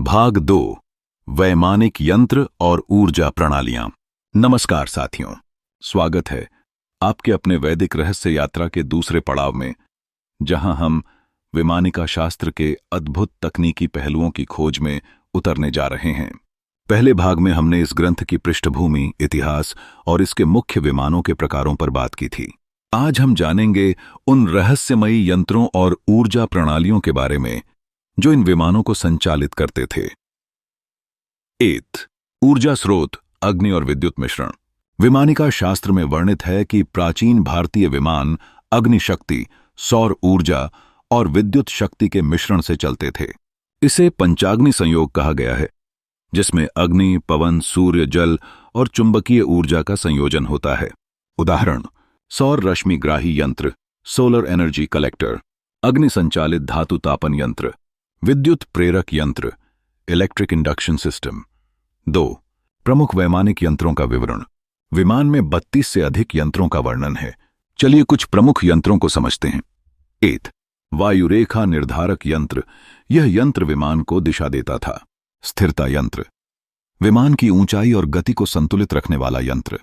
भाग 2 वैमानिक यंत्र और ऊर्जा प्रणालियां। नमस्कार साथियों, स्वागत है आपके अपने वैदिक रहस्य यात्रा के दूसरे पड़ाव में, जहां हम वैमानिका शास्त्र के अद्भुत तकनीकी पहलुओं की खोज में उतरने जा रहे हैं। पहले भाग में हमने इस ग्रंथ की पृष्ठभूमि, इतिहास और इसके मुख्य विमानों के प्रकारों पर बात की थी। आज हम जानेंगे उन रहस्यमयी यंत्रों और ऊर्जा प्रणालियों के बारे में जो इन विमानों को संचालित करते थे। 8 ऊर्जा स्रोत, अग्नि और विद्युत मिश्रण। विमानिका शास्त्र में वर्णित है कि प्राचीन भारतीय विमान अग्नि शक्ति, सौर ऊर्जा और विद्युत शक्ति के मिश्रण से चलते थे। इसे पंचाग्नि संयोग कहा गया है, जिसमें अग्नि, पवन, सूर्य, जल और चुंबकीय ऊर्जा का संयोजन होता है। उदाहरण: सौर रश्मिग्राही यंत्र, सोलर एनर्जी कलेक्टर, अग्नि संचालित धातु तापन यंत्र, विद्युत प्रेरक यंत्र, इलेक्ट्रिक इंडक्शन सिस्टम। 2 प्रमुख वैमानिक यंत्रों का विवरण। विमान में 32 से अधिक यंत्रों का वर्णन है। चलिए कुछ प्रमुख यंत्रों को समझते हैं। 8 वायुरेखा निर्धारक यंत्र। यह यंत्र विमान को दिशा देता था। स्थिरता यंत्र, विमान की ऊंचाई और गति को संतुलित रखने वाला यंत्र।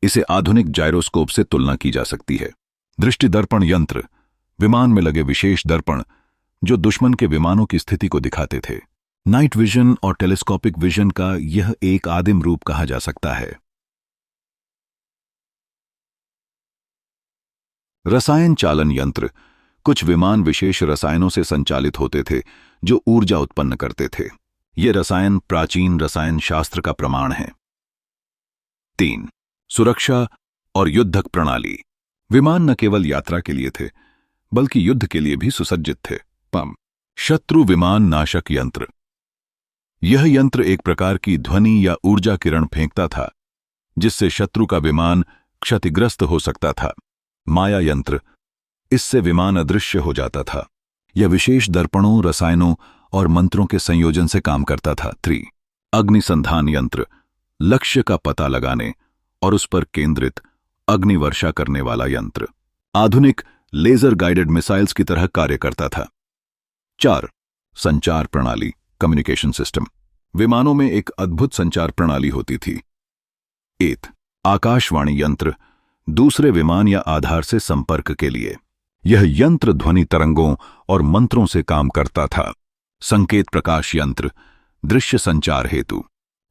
इसे आधुनिक जायरोस्कोप से तुलना की जा सकती है। दृष्टि दर्पण यंत्र, विमान में लगे विशेष दर्पण जो दुश्मन के विमानों की स्थिति को दिखाते थे। नाइट विजन और टेलीस्कोपिक विजन का यह एक आदिम रूप कहा जा सकता है। रसायन चालन यंत्र। कुछ विमान विशेष रसायनों से संचालित होते थे जो ऊर्जा उत्पन्न करते थे। ये रसायन प्राचीन रसायन शास्त्र का प्रमाण है। 3 सुरक्षा और युद्धक प्रणाली। विमान न केवल यात्रा के लिए थे, बल्कि युद्ध के लिए भी सुसज्जित थे। शत्रु विमान नाशक यंत्र। यह यंत्र एक प्रकार की ध्वनि या ऊर्जा किरण फेंकता था, जिससे शत्रु का विमान क्षतिग्रस्त हो सकता था। माया यंत्र, इससे विमान अदृश्य हो जाता था। यह विशेष दर्पणों, रसायनों और मंत्रों के संयोजन से काम करता था। 3 अग्निसंधान यंत्र, लक्ष्य का पता लगाने और उस पर केंद्रित अग्नि वर्षा करने वाला यंत्र। आधुनिक लेजर गाइडेड मिसाइल्स की तरह कार्य करता था। 4 संचार प्रणाली, कम्युनिकेशन सिस्टम। विमानों में एक अद्भुत संचार प्रणाली होती थी। 8 आकाशवाणी यंत्र, दूसरे विमान या आधार से संपर्क के लिए। यह यंत्र ध्वनि तरंगों और मंत्रों से काम करता था। संकेत प्रकाश यंत्र, दृश्य संचार हेतु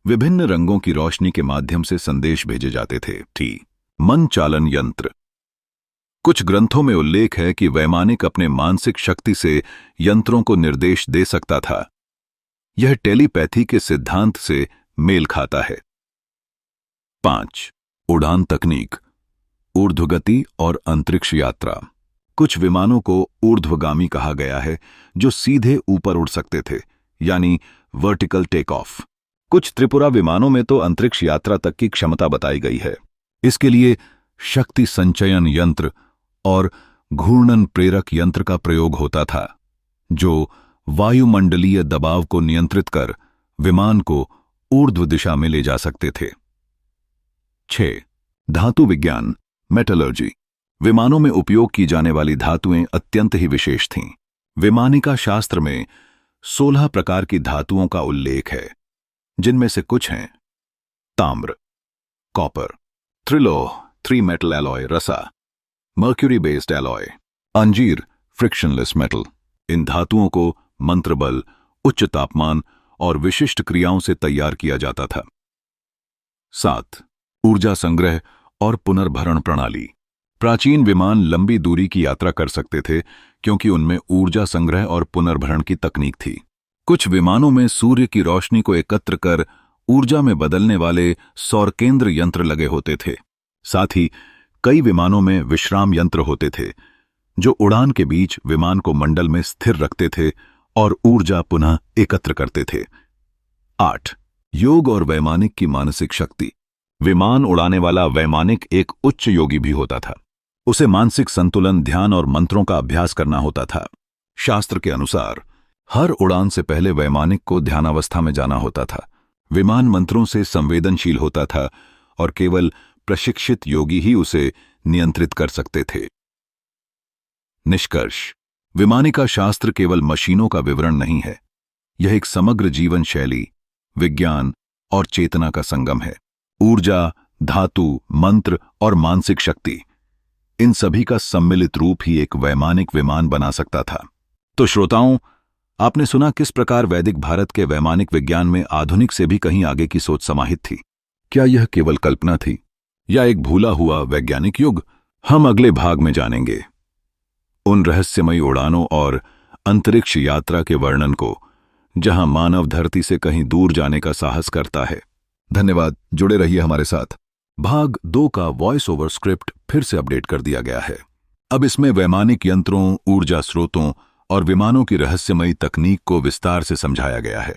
विभिन्न रंगों की रोशनी के माध्यम से संदेश भेजे जाते थे। मन चालन यंत्र। कुछ ग्रंथों में उल्लेख है कि वैमानिक अपने मानसिक शक्ति से यंत्रों को निर्देश दे सकता था। यह टेलीपैथी के सिद्धांत से मेल खाता है। 5 उड़ान तकनीक, ऊर्ध्वगति और अंतरिक्ष यात्रा। कुछ विमानों को ऊर्ध्वगामी कहा गया है, जो सीधे ऊपर उड़ सकते थे, यानी वर्टिकल टेक ऑफ। कुछ त्रिपुरा विमानों में तो अंतरिक्ष यात्रा तक की क्षमता बताई गई है। इसके लिए शक्ति संचयन यंत्र और घूर्णन प्रेरक यंत्र का प्रयोग होता था, जो वायुमंडलीय दबाव को नियंत्रित कर विमान को ऊर्ध्व दिशा में ले जा सकते थे। 6 धातु विज्ञान, मेटलर्जी। विमानों में उपयोग की जाने वाली धातुएं अत्यंत ही विशेष थीं। विमानिका शास्त्र में 16 प्रकार की धातुओं का उल्लेख है, जिनमें से कुछ हैं: ताम्र, कॉपर, त्रिलोह 3 मेटल एलॉय, रसा, मर्क्यूरी बेस्ड एलॉय, अंजीर फ्रिक्शनलेस मेटल। इन धातुओं को मंत्र बल, उच्च तापमान और विशिष्ट क्रियाओं से तैयार किया जाता था। 7 ऊर्जा संग्रह और पुनर्भरण प्रणाली। प्राचीन विमान लंबी दूरी की यात्रा कर सकते थे क्योंकि उनमें ऊर्जा संग्रह और पुनर्भरण की तकनीक थी। कुछ विमानों में सूर्य की रोशनी को एकत्र कर ऊर्जा में बदलने वाले सौर केंद्र यंत्र लगे होते थे। साथ ही कई विमानों में विश्राम यंत्र होते थे, जो उड़ान के बीच विमान को मंडल में स्थिर रखते थे और ऊर्जा पुनः एकत्र करते थे। 8 योग और वैमानिक की मानसिक शक्ति। विमान उड़ाने वाला वैमानिक एक उच्च योगी भी होता था। उसे मानसिक संतुलन, ध्यान और मंत्रों का अभ्यास करना होता था। शास्त्र के अनुसार हर उड़ान से पहले वैमानिक को ध्यानावस्था में जाना होता था। विमान मंत्रों से संवेदनशील होता था और केवल प्रशिक्षित योगी ही उसे नियंत्रित कर सकते थे। निष्कर्ष: विमानिका शास्त्र केवल मशीनों का विवरण नहीं है, यह एक समग्र जीवन शैली, विज्ञान और चेतना का संगम है। ऊर्जा, धातु, मंत्र और मानसिक शक्ति, इन सभी का सम्मिलित रूप ही एक वैमानिक विमान बना सकता था। तो श्रोताओं, आपने सुना किस प्रकार वैदिक भारत के वैमानिक विज्ञान में आधुनिक से भी कहीं आगे की सोच समाहित थी। क्या यह केवल कल्पना थी या एक भूला हुआ वैज्ञानिक युग? हम अगले भाग में जानेंगे उन रहस्यमयी उड़ानों और अंतरिक्ष यात्रा के वर्णन को जहां मानव धरती से कहीं दूर जाने का साहस करता है। धन्यवाद, जुड़े रहिए हमारे साथ। भाग 2 का वॉइस ओवर स्क्रिप्ट फिर से अपडेट कर दिया गया है। अब इसमें वैमानिक यंत्रों, ऊर्जा स्रोतों और विमानों की रहस्यमयी तकनीक को विस्तार से समझाया गया है।